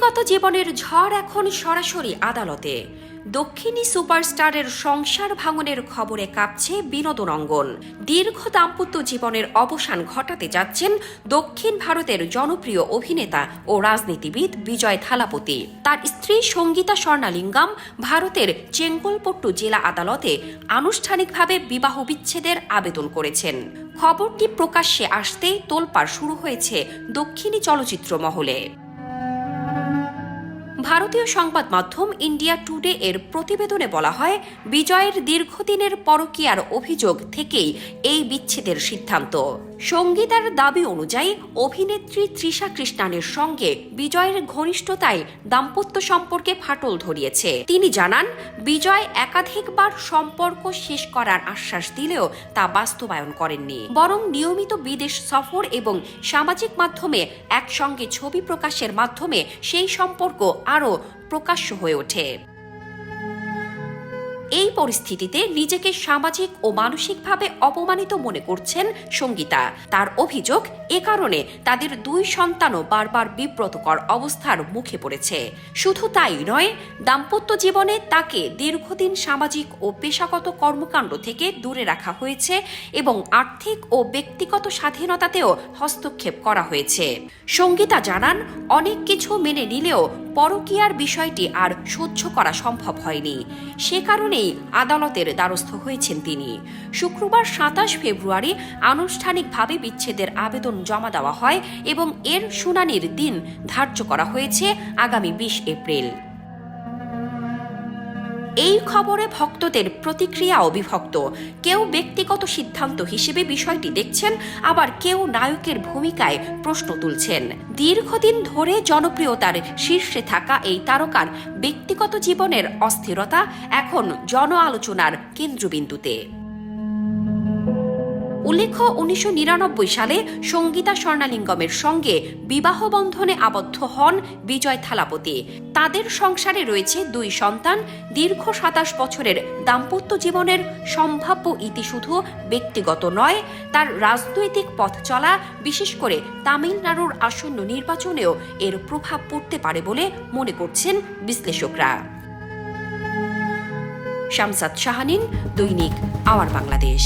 ব্যক্তিগত জীবনের ঝড় এখন সরাসরি আদালতে। দক্ষিণী সুপারস্টারের সংসার ভাঙনের খবরে কাঁপছে বিনোদন অঙ্গন। দীর্ঘ দাম্পত্য জীবনের অবসান ঘটাতে যাচ্ছেন দক্ষিণ ভারতের জনপ্রিয় অভিনেতা ও রাজনীতিবিদ বিজয় থালাপতি। তার স্ত্রী সঙ্গীতা স্বর্ণালিঙ্গম ভারতের চেঙ্গলপট্টু জেলা আদালতে আনুষ্ঠানিকভাবে বিবাহ বিচ্ছেদের আবেদন করেছেন। খবরটি প্রকাশ্যে আসতেই তোলপাড় শুরু হয়েছে দক্ষিণী চলচ্চিত্র মহলে। ভারতীয় সংবাদ মাধ্যম ইন্ডিয়া টুডে এর প্রতিবেদনে বলা হয়, বিজয়ের দীর্ঘদিনের পরকীয়ার অভিযোগ থেকেই এই বিচ্ছেদের সিদ্ধান্ত। সঙ্গীতার দাবি অনুযায়ী অভিনেত্রী তৃষা কৃষ্ণানের সঙ্গে বিজয়ের ঘনিষ্ঠতায় দাম্পত্য সম্পর্কে ফাটল ধরিয়েছে। তিনি জানান, বিজয় একাধিকবার সম্পর্ক শেষ করার আশ্বাস দিলেও তা বাস্তবায়ন করেননি, বরং নিয়মিত বিদেশ সফর এবং সামাজিক মাধ্যমে একসঙ্গে ছবি প্রকাশের মাধ্যমে সেই সম্পর্ক আরও প্রকাশ্য হয়ে ওঠে। এই পরিস্থিতিতে নিজেকে সামাজিক ও মানসিকভাবে অপমানিত মনে করছেন সঙ্গীতা। তার অভিযোগ, এ কারণে তাদের দুই সন্তানও বারবার বিব্রতকর অবস্থার মুখে পড়েছে। শুধু তাই নয়, দাম্পত্য জীবনে তাকে দীর্ঘদিন সামাজিক ও পেশাগত কর্মকাণ্ড থেকে দূরে রাখা হয়েছে এবং আর্থিক ও ব্যক্তিগত স্বাধীনতাতেও হস্তক্ষেপ করা হয়েছে। সঙ্গীতা জানান, অনেক কিছু মেনে নিলেও পরকীয়ার বিষয়টি আর সহ্য করা সম্ভব হয়নি। সে কারণেই আদালতের দ্বারস্থ হয়েছেন তিনি। শুক্রবার ২৭ ফেব্রুয়ারি আনুষ্ঠানিকভাবে বিচ্ছেদের আবেদন জমা দেওয়া হয় এবং এর শুনানির দিন ধার্য করা হয়েছে আগামী ২০ এপ্রিল। এই খবরে ভক্তদের প্রতিক্রিয়াও বিভক্ত। কেউ ব্যক্তিগত সিদ্ধান্ত হিসেবে বিষয়টি দেখছেন, আবার কেউ নায়কের ভূমিকায় প্রশ্ন তুলছেন। দীর্ঘদিন ধরে জনপ্রিয়তার শীর্ষে থাকা এই তারকার ব্যক্তিগত জীবনের অস্থিরতা এখন জন আলোচনার কেন্দ্রবিন্দুতে। উল্লেখ্য, ১৯৯৯ সালে সঙ্গীতা স্বর্ণালিঙ্গমের সঙ্গে বিবাহ বন্ধনে আবদ্ধ হন বিজয় থালাপতি। তাদের সংসারে রয়েছে দুই সন্তান। দীর্ঘ ২৭ বছরের দাম্পত্য জীবনের সম্ভাব্য ইতি শুধু ব্যক্তিগত নয়, তার রাজনৈতিক পথ চলা, বিশেষ করে তামিলনাড়ুর আসন্ন নির্বাচনেও এর প্রভাব পড়তে পারে বলে মনে করছেন বিশ্লেষকরা। শামসাদ শাহানিন, দৈনিক আওয়ার বাংলাদেশ।